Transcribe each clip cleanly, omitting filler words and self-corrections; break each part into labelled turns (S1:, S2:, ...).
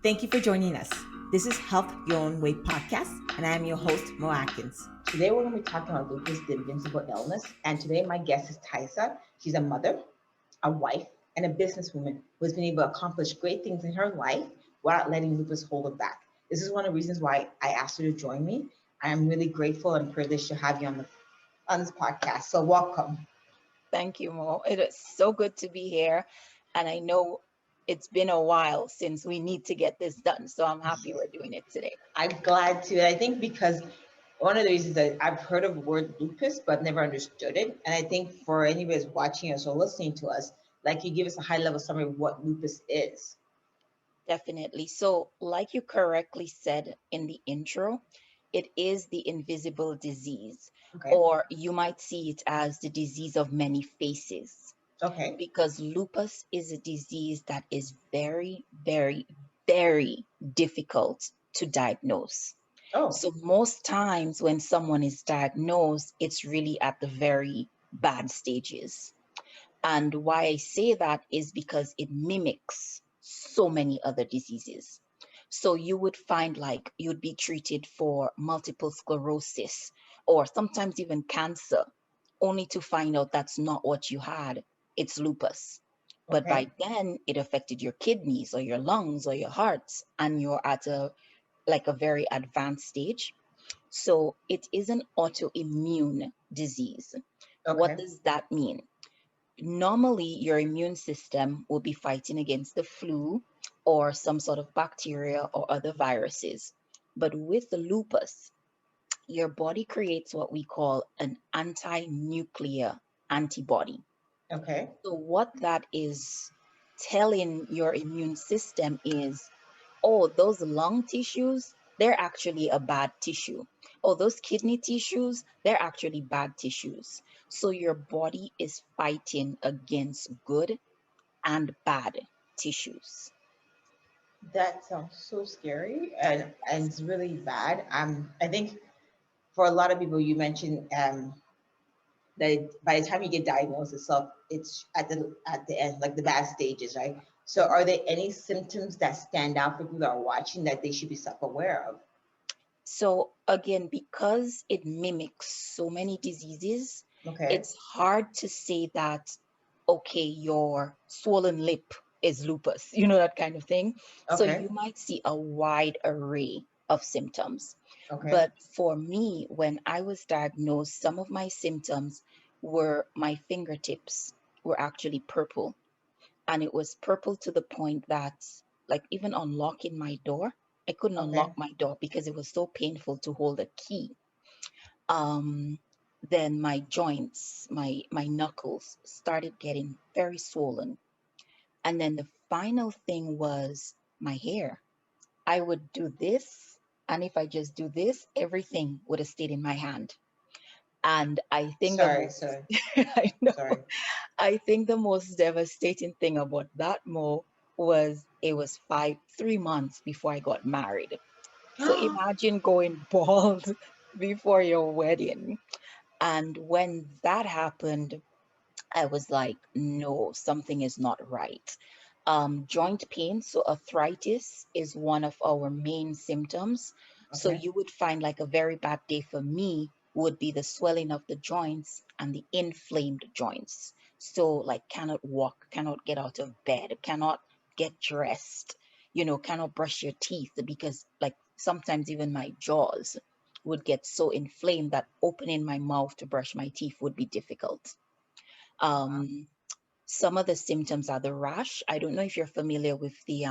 S1: Thank you for joining us. This is Health Your Own Way podcast, and I am your host, Mo Atkins.
S2: Today we're going to be talking about lupus, the invincible illness. And today my guest is Taihisa. She's a mother, a wife, and a businesswoman who has been able to accomplish great things in her life without letting lupus hold her back. This is one of the reasons why I asked her to join me. I am really grateful and privileged to have you on this podcast. So welcome.
S3: Thank you, Mo. It is so good to be here. And I know it's been a while since we need to get this done. So I'm happy we're doing it today.
S2: I'm glad to. I think because one of the reasons that I've heard of the word lupus, but never understood it. And I think for anybody who's watching us or listening to us, like you give us a high level summary of what lupus is.
S3: Definitely. So, like you correctly said in the intro, it is the invisible disease,
S2: Okay.
S3: or you might see it as the disease of many faces,
S2: Okay.
S3: because lupus is a disease that is very, very, very difficult to diagnose.
S2: Oh,
S3: So most times when someone is diagnosed, it's really at the very bad stages. And why I say that is because it mimics so many other diseases. So you would find like you'd be treated for multiple sclerosis or sometimes even cancer, only to find out that's not what you had. It's lupus. But
S2: okay.
S3: by then it affected your kidneys or your lungs or your hearts, and you're at a very advanced stage. So it is an autoimmune disease. What
S2: Okay.
S3: does that mean? Normally, your immune system will be fighting against the flu or some sort of bacteria or other viruses. But with the lupus, your body creates what we call an anti-nuclear antibody.
S2: Okay.
S3: So what that is telling your immune system is, oh, those lung tissues, they're actually a bad tissue. Oh, those kidney tissues, they're actually bad tissues. So your body is fighting against good and bad tissues.
S2: That sounds so scary and it's really bad. I think for a lot of people you mentioned that by the time you get diagnosed itself, it's at the end, like the bad stages, right? So are there any symptoms that stand out for people that are watching that they should be self-aware of?
S3: So again, because it mimics so many diseases,
S2: Okay.
S3: it's hard to say that, okay, your swollen lip is lupus, that kind of thing. So
S2: Okay.
S3: you might see a wide array of symptoms.
S2: Okay.
S3: But for me, when I was diagnosed, some of my symptoms were my fingertips were actually purple. And it was purple to the point that, like, even unlocking my door, I couldn't
S2: Okay.
S3: unlock my door because it was so painful to hold a key. Um, then my joints, my knuckles started getting very swollen. And then the final thing was my hair. I would do this, and if I just do this, everything would have stayed in my hand. And I think the
S2: Sorry,
S3: most,
S2: sorry,
S3: I know,
S2: sorry.
S3: I think the most devastating thing about that, Mo, was it was 3 months before I got married. So imagine going bald before your wedding. And when that happened, I was like, no, something is not right. Joint pain, so arthritis is one of our main symptoms. So
S2: Okay.
S3: you would find like a very bad day for me would be the swelling of the joints and the inflamed joints. So like cannot walk, cannot get out of bed, cannot get dressed, cannot brush your teeth because like sometimes even my jaws would get so inflamed that opening my mouth to brush my teeth would be difficult. Um, some of the symptoms are the rash. I don't know if you're familiar with the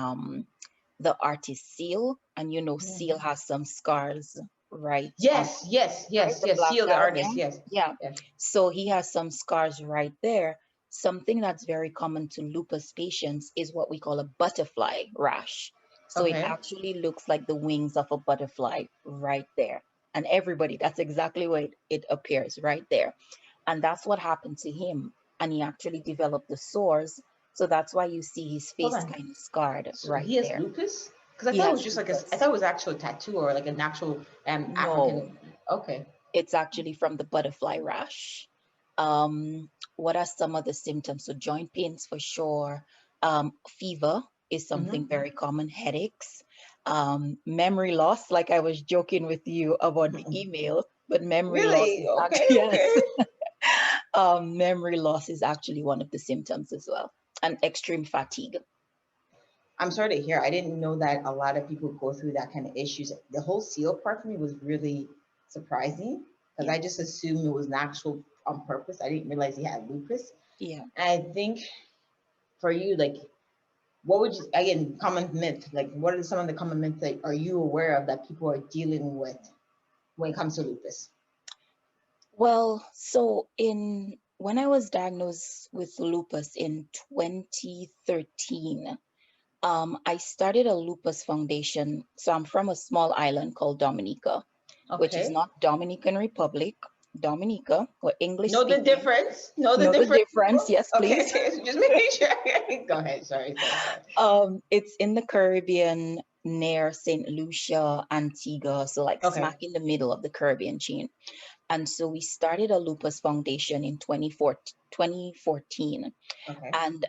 S3: artist Seal, and Seal
S2: Mhm.
S3: has some scars right on
S2: Yes, yes,
S3: right
S2: yes,
S3: the
S2: yes.
S3: black
S2: Seal the
S3: guy
S2: artist.
S3: there.
S2: Yes,
S3: Yeah.
S2: yes.
S3: So he has some scars right there. Something that's very common to lupus patients is what we call a butterfly rash. So it
S2: Okay.
S3: actually looks like the wings of a butterfly right there. And everybody, that's exactly what it appears right there. And that's what happened to him. And he actually developed the sores. So that's why you see his
S2: Hold
S3: face
S2: on.
S3: kind of scarred
S2: So
S3: right
S2: he has
S3: there.
S2: lupus? Because I
S3: He
S2: thought it was
S3: has
S2: just like I
S3: lupus.
S2: thought it was actual tattoo or like an actual
S3: No,
S2: African. Okay.
S3: it's actually from the butterfly rash. What are some of the symptoms? So joint pains for sure, fever. is
S2: Hmm.
S3: something very common, headaches, memory loss, like I was joking with you about the email, but memory loss
S2: Really?
S3: is
S2: Okay,
S3: actually,
S2: okay.
S3: yes, memory loss is actually one of the symptoms as well, and extreme fatigue.
S2: I'm sorry to hear. I didn't know that a lot of people go through that kind of issues. The whole seal part for me was really surprising because
S3: Yeah,
S2: I just assumed it was an actual on purpose. I didn't realize he had lupus.
S3: yeah.
S2: And I think for you, like, what would you, again, common myth, like, what are some of the common myths that are you aware of that people are dealing with when it comes to lupus?
S3: Well, so in when I was diagnosed with lupus in 2013, I started a lupus foundation. So I'm from a small island called Dominica, which is
S2: Okay.
S3: not Dominican Republic, Dominica, or English
S2: Know the
S3: speaking.
S2: difference. Know the
S3: Know the
S2: difference.
S3: difference? Yes,
S2: Okay,
S3: please.
S2: okay. Just making sure. Go ahead. Sorry, sorry, sorry.
S3: It's in the Caribbean near St. Lucia, Antigua, so like
S2: Okay.
S3: smack in the middle of the Caribbean chain. And so we started a lupus foundation in 2014.
S2: Okay.
S3: And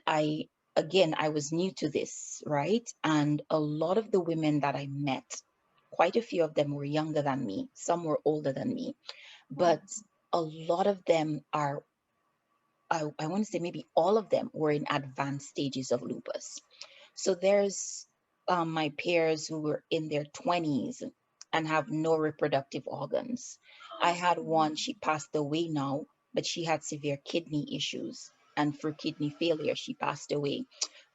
S3: again, I was new to this, right? And a lot of the women that I met, quite a few of them were younger than me, some were older than me, but a lot of them are, I want to say maybe all of them were in advanced stages of lupus. So there's my peers who were in their 20s and have no reproductive organs. I had one, she passed away now, but she had severe kidney issues. And through kidney failure, she passed away.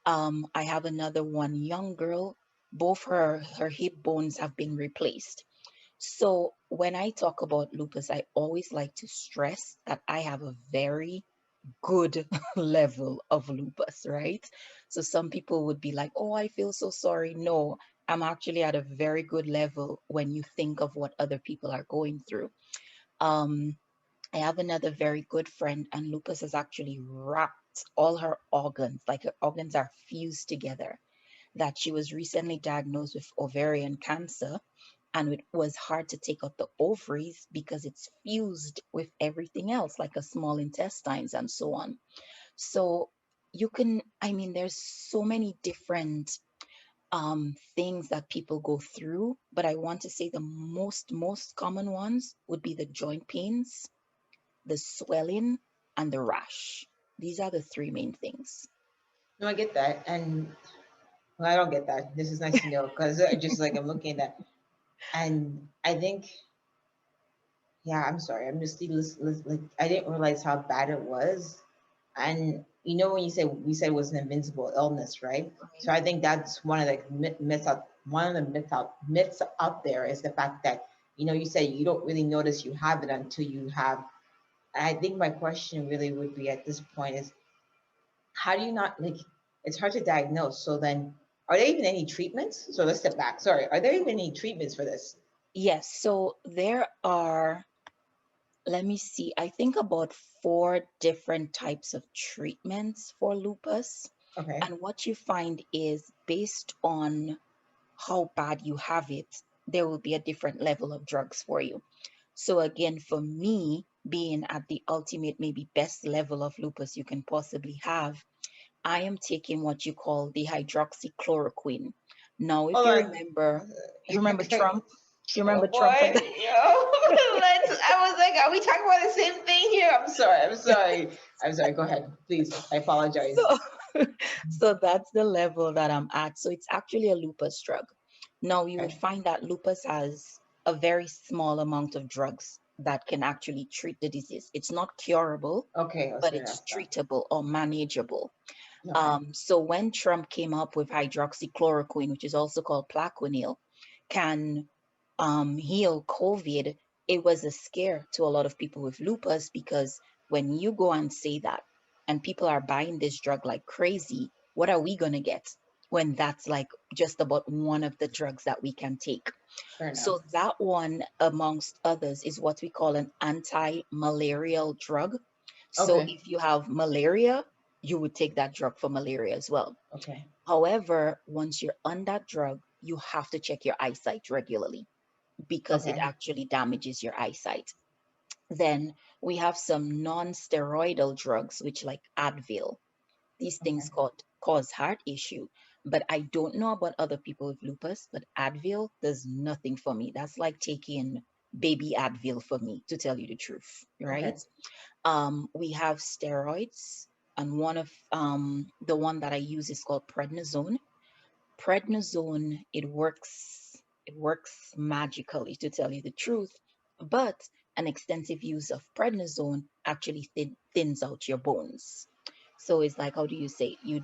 S3: I have another one, young girl, both her hip bones have been replaced. So when I talk about lupus, I always like to stress that I have a very good level of lupus, right? So some people would be like, oh, I feel so sorry. No, I'm actually at a very good level when you think of what other people are going through. Um, I have another very good friend, and lupus has actually wrapped all her organs, like her organs are fused together. That she was recently diagnosed with ovarian cancer, and it was hard to take out the ovaries because it's fused with everything else, like a small intestines and so on. So you can, I mean, there's so many different things that people go through, but I want to say the most common ones would be the joint pains, the swelling, and the rash. These are the three main things.
S2: No, I get that. And well, I don't get that. This is nice to know because I just like I'm looking at that. And I think, yeah, I'm sorry. I'm just like I didn't realize how bad it was. And you know when you say we said it was an invincible illness, right? So I think that's one of the myths out. One of the myths out there is the fact that you say you don't really notice you have it until you have. And I think my question really would be at this point is how do you not like? It's hard to diagnose. So then, are there even any treatments? So let's step back. Sorry, are there even any treatments for this?
S3: Yes, so there are, let me see, I think about four different types of treatments for lupus.
S2: Okay.
S3: And what you find is based on how bad you have it, there will be a different level of drugs for you. So again, for me, being at the ultimate, maybe best level of lupus you can possibly have, I am taking what you call the hydroxychloroquine. Now, if
S2: Hold
S3: you
S2: on.
S3: remember Trump, you
S2: Oh
S3: remember Trump
S2: boy,
S3: at the
S2: let's. I was like, are we talking about the same thing here? I'm sorry. I'm sorry. I'm sorry. Go ahead, please. I apologize.
S3: so so that's the level that I'm at. So it's actually a lupus drug. Now you would
S2: Okay.
S3: find that lupus has a very small amount of drugs that can actually treat the disease. It's not curable,
S2: Okay. I was
S3: but
S2: gonna
S3: it's
S2: ask that.
S3: treatable or manageable.
S2: Okay.
S3: So when Trump came up with hydroxychloroquine, which is also called Plaquenil, can heal COVID, it was a scare to a lot of people with lupus because when you go and say that, and people are buying this drug like crazy, what are we going to get when that's like just about one of the drugs that we can take?
S2: Fair enough.
S3: So that one, amongst others, is what we call an anti-malarial drug. So
S2: Okay.
S3: if you have malaria, you would take that drug for malaria as well.
S2: Okay.
S3: However, once you're on that drug, you have to check your eyesight regularly because it
S2: Okay.
S3: actually damages your eyesight. Then we have some non-steroidal drugs, which like Advil. These things
S2: Okay.
S3: cause heart issue. But I don't know about other people with lupus, but Advil does nothing for me. That's like taking baby Advil for me, to tell you the truth, right?
S2: Okay.
S3: We have steroids, and one of the one that I use is called prednisone. Prednisone, it works magically, to tell you the truth, but an extensive use of prednisone actually thins out your bones. So it's like, how do you say, you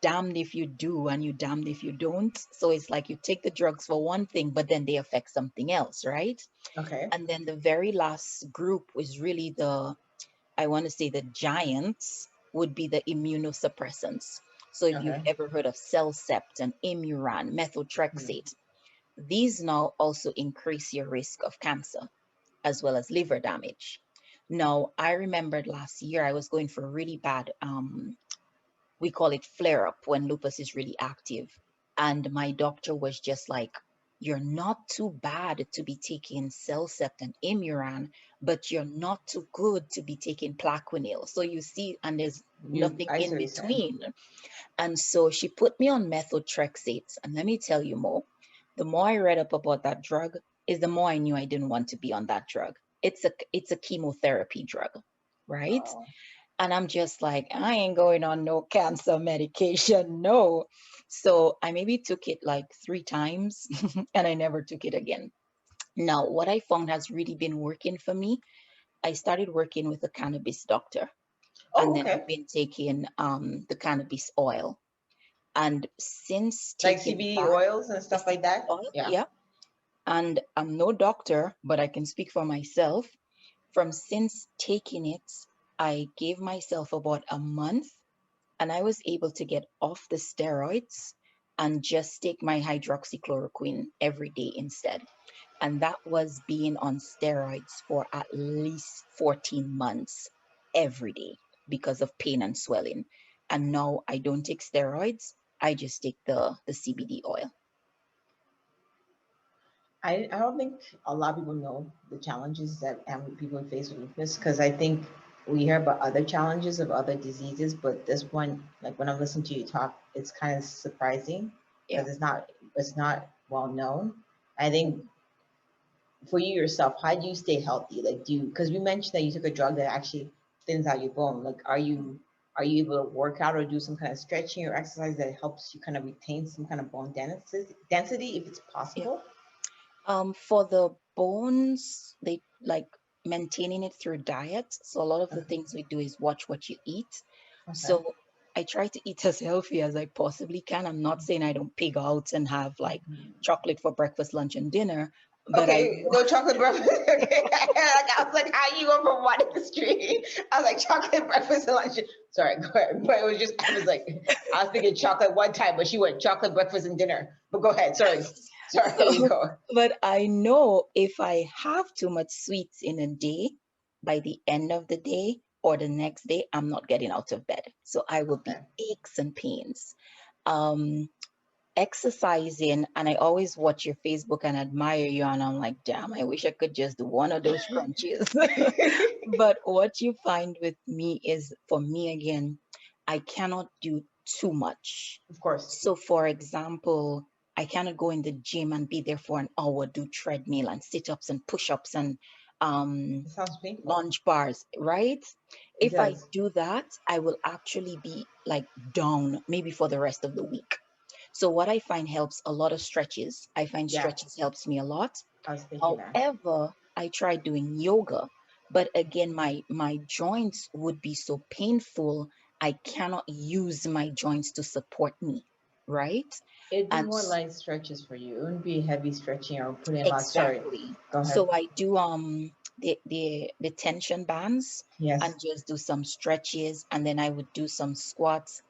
S3: damned if you do and you damned if you don't. So it's like you take the drugs for one thing, but then they affect something else, right?
S2: Okay.
S3: And then the very last group is really the, I want to say, the giants would be the immunosuppressants. So if you've
S2: Okay.
S3: ever heard of Cellcept and Imuran,
S2: Hmm.
S3: methotrexate, these now also increase your risk of cancer as well as liver damage. Now, I remembered last year I was going for a really bad, we call it flare up, when lupus is really active. And my doctor was just like, you're not too bad to be taking Cellcept and Imuran, but you're not too good to be taking Plaquenil. So you see, and there's nothing
S2: I see
S3: in
S2: what you're saying.
S3: between. And so she put me on methotrexate. And let me tell you more. The more I read up about that drug, is the more I knew I didn't want to be on that drug. It's a chemotherapy drug, right?
S2: Oh,
S3: And I'm just like, I ain't going on no cancer medication, no. So I maybe took it like 3 times and I never took it again. Now, what I found has really been working for me, I started working with a cannabis doctor, and
S2: oh,
S3: then
S2: okay.
S3: I've been taking the cannabis oil. And since
S2: Like
S3: taking
S2: CBD
S3: that,
S2: oils and
S3: the
S2: stuff like
S3: CBD
S2: that.
S3: oil,
S2: Yeah.
S3: yeah, and I'm no doctor, but I can speak for myself. From since taking it, I gave myself about a month and I was able to get off the steroids and just take my hydroxychloroquine every day instead. And that was being on steroids for at least 14 months every day because of pain and swelling. And now I don't take steroids, I just take the CBD oil.
S2: I don't think a lot of people know the challenges that people face with lupus, because I think we hear about other challenges of other diseases, but this one, like when I'm listening to you talk, it's kind of surprising
S3: Yeah.
S2: because it's not well known. I think for you yourself, how do you stay healthy? Like, do you, because you mentioned that you took a drug that actually thins out your bone. Like, are you able to work out or do some kind of stretching or exercise that helps you kind of retain some kind of bone density if it's
S3: Yeah.
S2: possible?
S3: For the bones, they like maintaining it through diet. So a lot of the
S2: Okay.
S3: things we do is watch what you eat.
S2: Okay.
S3: So I try to eat as healthy as I possibly can. I'm not saying I don't pig out and have like
S2: Mhm.
S3: chocolate for breakfast, lunch, and dinner, but I
S2: Okay, no chocolate breakfast. Okay, like, I was like, how you go from one extreme? I was like, chocolate breakfast and lunch. Sorry, go ahead. But it was just, I was like, I was thinking chocolate one time, but she went chocolate breakfast and dinner. But go ahead. Sorry, you
S3: so,
S2: go.
S3: but I know if I have too much sweets in a day, by the end of the day or the next day, I'm not getting out of bed. So I will be
S2: Okay.
S3: aches and pains. Um, Exercising, and I always watch your Facebook and admire you, and I'm like, damn, I wish I could just do one of those crunches. But what you find with me is, for me again, I cannot do too much.
S2: Of course.
S3: So for example, I cannot go in the gym and be there for an hour, do treadmill and sit-ups and push-ups and um
S2: It sounds painful.
S3: lunge bars, right?
S2: It
S3: If I
S2: does.
S3: do that, I will actually be like down maybe for the rest of the week. So what I find helps a lot of stretches. I find
S2: Yeah,
S3: stretches helps me a lot.
S2: I was thinking that.
S3: However, I tried doing yoga, but again, my joints would be so painful. I cannot use my joints to support me, right?
S2: It'd be
S3: And
S2: more light stretches for you. It wouldn't be heavy stretching or putting a lot. Sorry,
S3: exactly.
S2: go ahead.
S3: So I do the tension bands
S2: Yes.
S3: and just do some stretches, and then I would do some squats.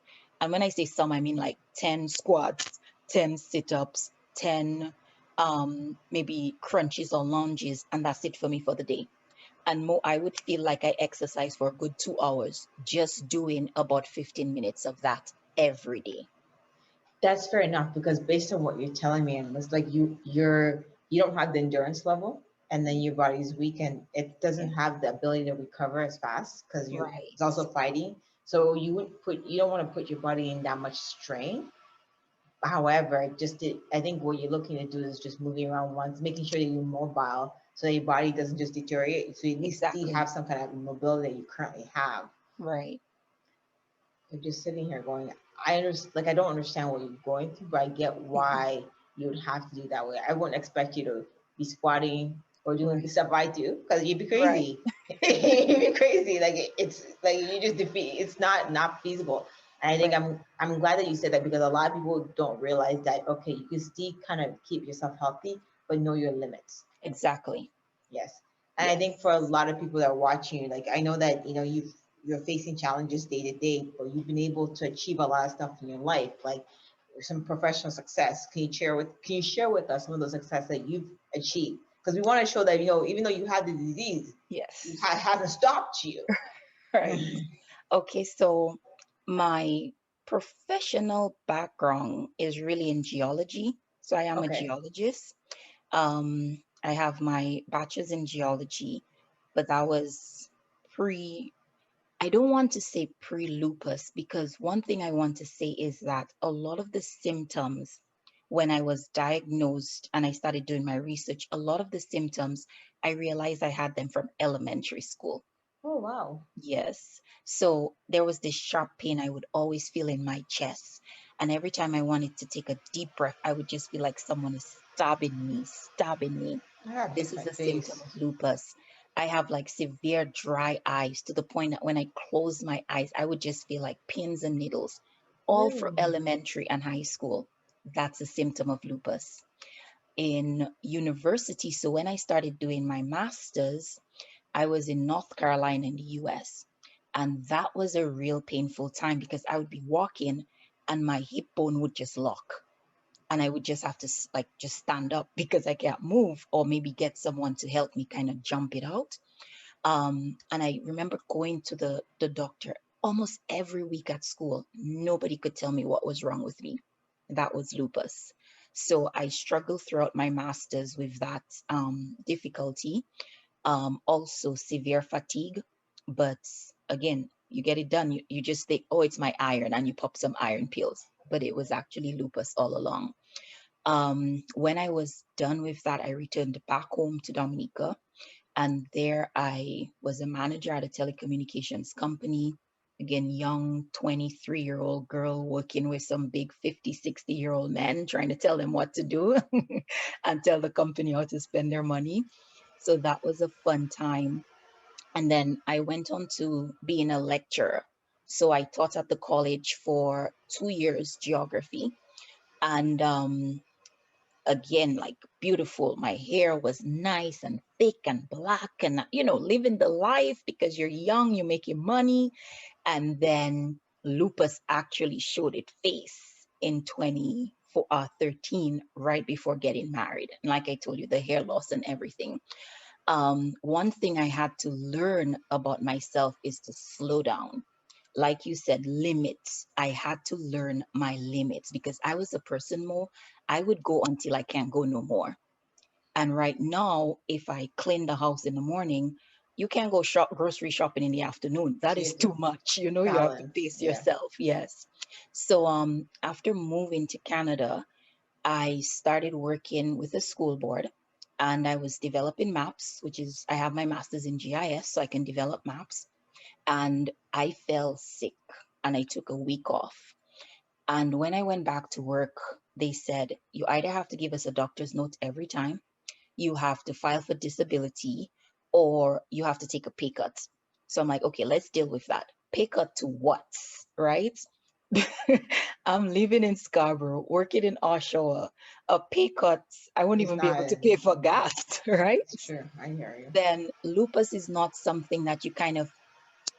S3: And when I say some, I mean like 10 squats, 10 sit-ups, 10 maybe crunches or lunges, and that's it for me for the day. And more, I would feel like I exercise for a good 2 hours just doing about 15 minutes of that every day.
S2: That's fair enough, because based on what you're telling me, and it's like you don't have the endurance level, and then your body's weak and it
S3: Yeah.
S2: doesn't have the ability to recover as fast because you
S3: Right.
S2: it's also fighting. So you don't want to put your body in that much strain. However, I think what you're looking to do is just moving around once, making sure that you're mobile so that your body doesn't just deteriorate. So at least you
S3: Exactly.
S2: have some kind of mobility that you currently have.
S3: Right.
S2: You're just sitting here going, I understand, like, I don't understand what you're going through, but I get why you would have to do that way. I wouldn't expect you to be squatting or doing the
S3: Right.
S2: stuff I do because you'd be
S3: Right.
S2: crazy. You'd be crazy. Like it's like you just defeat. It's not feasible. And I think
S3: Right.
S2: I'm glad that you said that because a lot of people don't realize that. Okay, you can still kind of keep yourself healthy, but know your limits.
S3: Exactly.
S2: Yes. And I
S3: Yes.
S2: think for a lot of people that are watching you, like I know that you're facing challenges day to day, but you've been able to achieve a lot of stuff in your life, like some professional success. Can you share with us some of those success that you've achieved? Because we want to show that even though you had the disease,
S3: Yes.
S2: it hasn't stopped you.
S3: Right. Okay, so my professional background is really in geology. So I am a
S2: Okay.
S3: geologist. I have my bachelor's in geology, but that was pre, I don't want to say pre-lupus because one thing I want to say is that a lot of the symptoms when I was diagnosed and I started doing my research, a lot of the symptoms I realized I had them from elementary school.
S2: Oh wow.
S3: Yes. So there was this sharp pain I would always feel in my chest. And every time I wanted to take a deep breath, I would just feel like someone is stabbing me, stabbing me.
S2: I gotta
S3: This
S2: fix
S3: is
S2: my
S3: a symptom
S2: face.
S3: of lupus. I have like severe dry eyes to the point that when I close my eyes, I would just feel like pins and needles, all for
S2: Really?
S3: elementary and high school. That's a symptom of lupus. In university, so when I started doing my master's, I was in North Carolina in the US. And that was a real painful time because I would be walking and my hip bone would just lock. And I would just have to like just stand up because I can't move or maybe get someone to help me kind of jump it out. And I remember going to the doctor almost every week at school. Nobody could tell me what was wrong with me. That was lupus. So I struggled throughout my master's with that difficulty, also severe fatigue. But again, you get it done. You just think, oh, it's my iron, and you pop some iron pills. But it was actually lupus all along. When I was done with that, I returned back home to Dominica. And there I was a manager at a telecommunications company. Again, young 23-year-old girl working with some big 50, 60-year-old men, trying to tell them what to do and tell the company how to spend their money. So that was a fun time. And then I went on to being a lecturer. So I taught at the college for 2 years geography. And again, like beautiful. My hair was nice and thick and black, and living the life because you're young, you're making money. And then lupus actually showed its face in 2013, right before getting married. And like I told you, the hair loss and everything. One thing I had to learn about myself is to slow down. Like you said, limits. I had to learn my limits because I was a person more, I would go until I can't go no more. And right now, if I clean the house in the morning, you can't go grocery shopping in the afternoon. That
S2: So you
S3: is
S2: have to
S3: too much. You have to
S2: balance.
S3: pace
S2: Yeah.
S3: yourself. Yes. So after moving to Canada, I started working with a school board and I was developing maps, which is, I have my master's in GIS, so I can develop maps. And I fell sick and I took a week off. And when I went back to work, they said, you either have to give us a doctor's note every time, you have to file for disability, or you have to take a pay cut. So I'm like, okay, let's deal with that. Pay cut to what? Right? I'm living in Scarborough, working in Oshawa. A pay cut, I won't
S2: It's
S3: even be
S2: not.
S3: able to pay for gas, right?
S2: It's true. I hear you.
S3: Then lupus is not something that you kind of,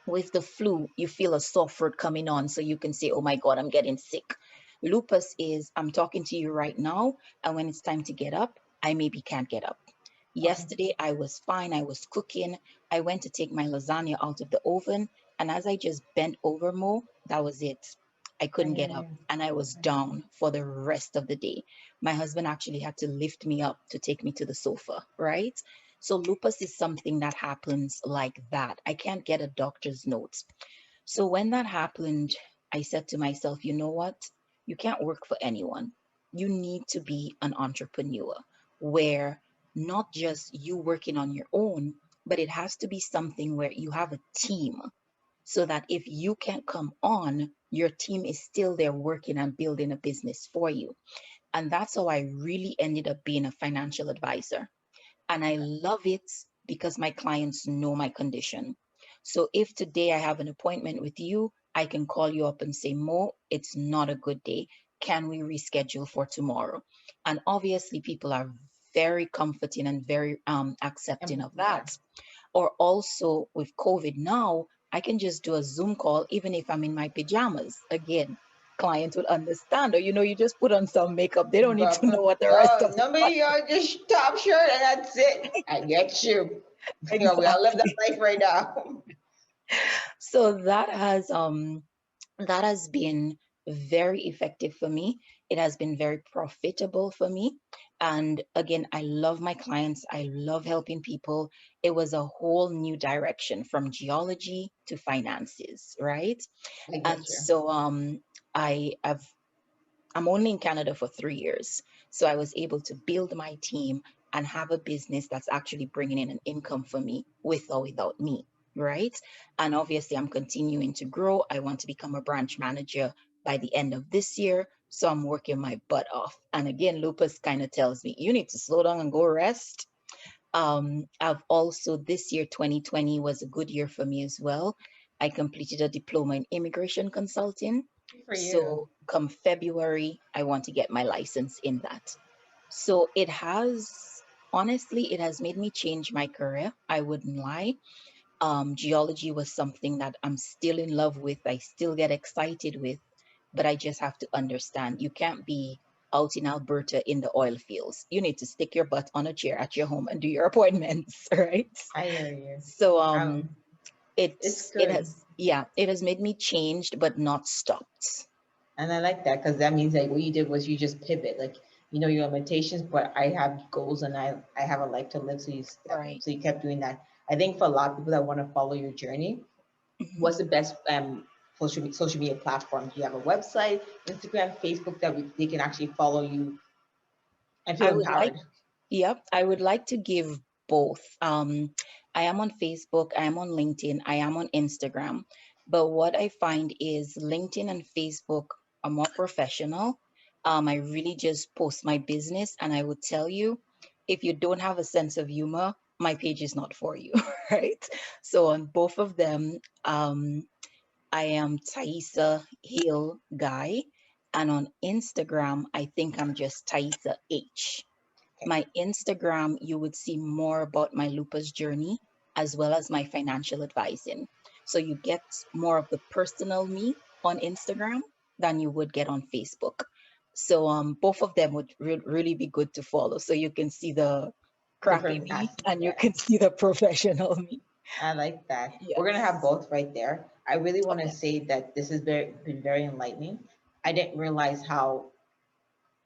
S3: with the flu, you feel a sore throat coming on, so you can say, oh my God, I'm getting sick. Lupus is, I'm talking to you right now, and when it's time to get up, I maybe can't get up.
S2: Okay.
S3: Yesterday, I was fine. I was cooking. I went to take my lasagna out of the oven. And as I just bent over more, that was it. I
S2: I
S3: couldn't
S2: hear
S3: get up
S2: you.
S3: and I was
S2: I hear you.
S3: down for the rest of the day. My husband actually had to lift me up to take me to the sofa, right? So lupus is something that happens like that. I can't get a doctor's note. So when that happened, I said to myself, you know what? You can't work for anyone. You need to be an entrepreneur where not just you working on your own, but it has to be something where you have a team so that if you can't come on, your team is still there working and building a business for you. And that's how I really ended up being a financial advisor. And I love it because my clients know my condition. So if today I have an appointment with you, I can call you up and say, Mo, it's not a good day. Can we reschedule for tomorrow? And obviously, people are very comforting and very accepting of
S2: Yeah.
S3: that. Or also with COVID now, I can just do a Zoom call even if I'm in my pajamas. Again, clients will understand. Or, you just put on some makeup. They don't need to know what the rest of
S2: Oh,
S3: the
S2: no,
S3: body.
S2: me, just top shirt and that's it. I get you. We all live that
S3: Exactly.
S2: life right now.
S3: So that has been very effective for me. It has been very profitable for me. And again, I love my clients. I love helping people. It was a whole new direction from geology to finances, right?
S2: I
S3: And
S2: get you.
S3: so I have I'm only in Canada for 3 years. So I was able to build my team and have a business that's actually bringing in an income for me with or without me. Right. And obviously, I'm continuing to grow. I want to become a branch manager by the end of this year. So I'm working my butt off. And again, Lupus kind of tells me, you need to slow down and go rest. I've also, this year, 2020 was a good year for me as well. I completed a diploma in immigration consulting.
S2: Good for you.
S3: So come February, I want to get my license in that. So honestly, it has made me change my career. I wouldn't lie. Geology was something that I'm still in love with. I still get excited with, but I just have to understand you can't be out in Alberta in the oil fields. You need to stick your butt on a chair at your home and do your appointments, right?
S2: I hear you.
S3: So
S2: Um, it's
S3: it
S2: good.
S3: has, yeah, it has made me changed but not stopped.
S2: And I like that because that means like what you did was you just pivot. Like, your limitations, but I have goals and I have a life to live.
S3: Right.
S2: So you kept doing that. I think for a lot of people that want to follow your journey,
S3: Mhm.
S2: what's the best social media platform? Do you have a website, Instagram, Facebook that they can actually follow you and feel
S3: I would like
S2: empowered?
S3: Yep, I would like to give both. I am on Facebook, I am on LinkedIn, I am on Instagram. But what I find is LinkedIn and Facebook are more professional. I really just post my business, and I would tell you, if you don't have a sense of humor, my page is not for you, right? So on both of them, I am Taihisa Hill Guy, and on Instagram, I think I'm just Taihisa H.
S2: Okay.
S3: My Instagram, you would see more about my lupus journey as well as my financial advising. So you get more of the personal me on Instagram than you would get on Facebook. So both of them would really be good to follow. So you can see the crappy
S2: Different
S3: me
S2: paths.
S3: and you
S2: Yeah.
S3: can see the professional me.
S2: I like that. We're gonna have
S3: Yes.
S2: both right there. I really want to
S3: Okay.
S2: say that this has been very enlightening. I didn't realize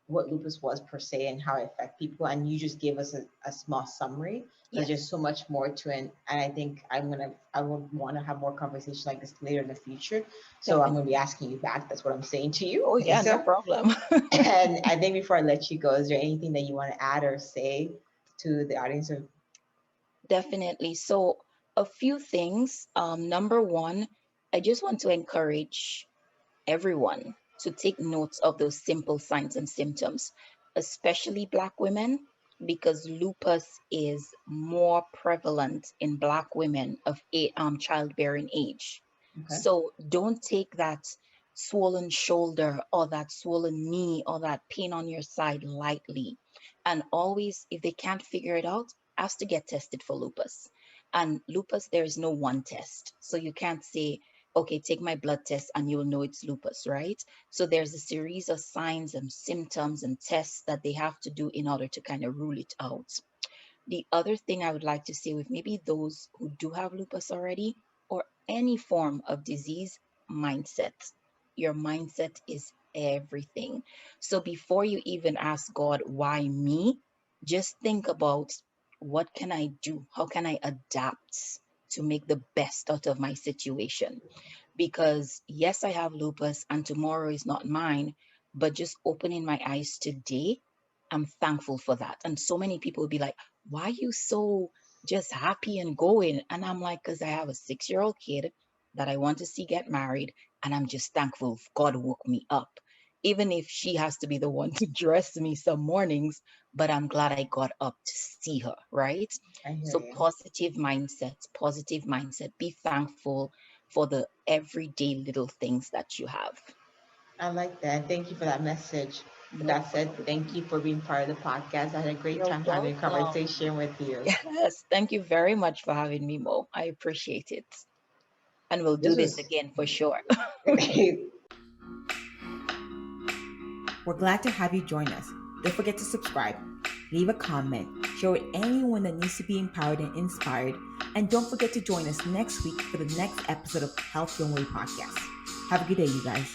S2: what lupus was per se and how it affect people, and you just gave us a small summary. There's
S3: Yes.
S2: just so much more to it, and I think I would want to have more conversations like this later in the future. So I'm gonna be
S3: Definitely.
S2: asking you back. That's what I'm saying to you,
S3: Oh yeah, no
S2: Asa.
S3: problem.
S2: And I think before I let you go, is there anything that you want to add or say to the audience? Of
S3: Definitely. So, a few things. Number one, I just want to encourage everyone to take notes of those simple signs and symptoms, especially Black women, because lupus is more prevalent in Black women of childbearing age.
S2: okay,
S3: So don't take that swollen shoulder or that swollen knee or that pain on your side lightly. And always, if they can't figure it out, ask to get tested for lupus. And lupus, there is no one test. So you can't say, okay, take my blood test and you'll know it's lupus, right? So there's a series of signs and symptoms and tests that they have to do in order to kind of rule it out. The other thing I would like to say with maybe those who do have lupus already or any form of disease, mindset. Your mindset is everything. So before you even ask God, why me? Just think about, what can I do? How can I adapt to make the best out of my situation? because yes, I have lupus and tomorrow is not mine, but just opening my eyes today, I'm thankful for that. And so many people will be like, why are you so just happy and going? And I'm like, because I have a 6-year-old kid that I want to see get married, and I'm just thankful God woke me up. Even if she has to be the one to dress me some mornings, but I'm glad I got up to see her, right?
S2: I hear
S3: So
S2: you.
S3: positive mindset. Be thankful for the everyday little things that you have.
S2: I like that. Thank you for that message. With
S3: No
S2: that said,
S3: problem.
S2: thank you for being part of the podcast. I had a great
S3: You're
S2: time having a
S3: welcome.
S2: conversation with you.
S3: Yes, thank you very much for having me, Mo. I appreciate it. And we'll do
S2: This
S3: this
S2: was
S3: again for sure.
S1: We're glad to have you join us. Don't forget to subscribe, leave a comment, share with anyone that needs to be empowered and inspired, and don't forget to join us next week for the next episode of Health Your Way podcast. Have a good day, you guys.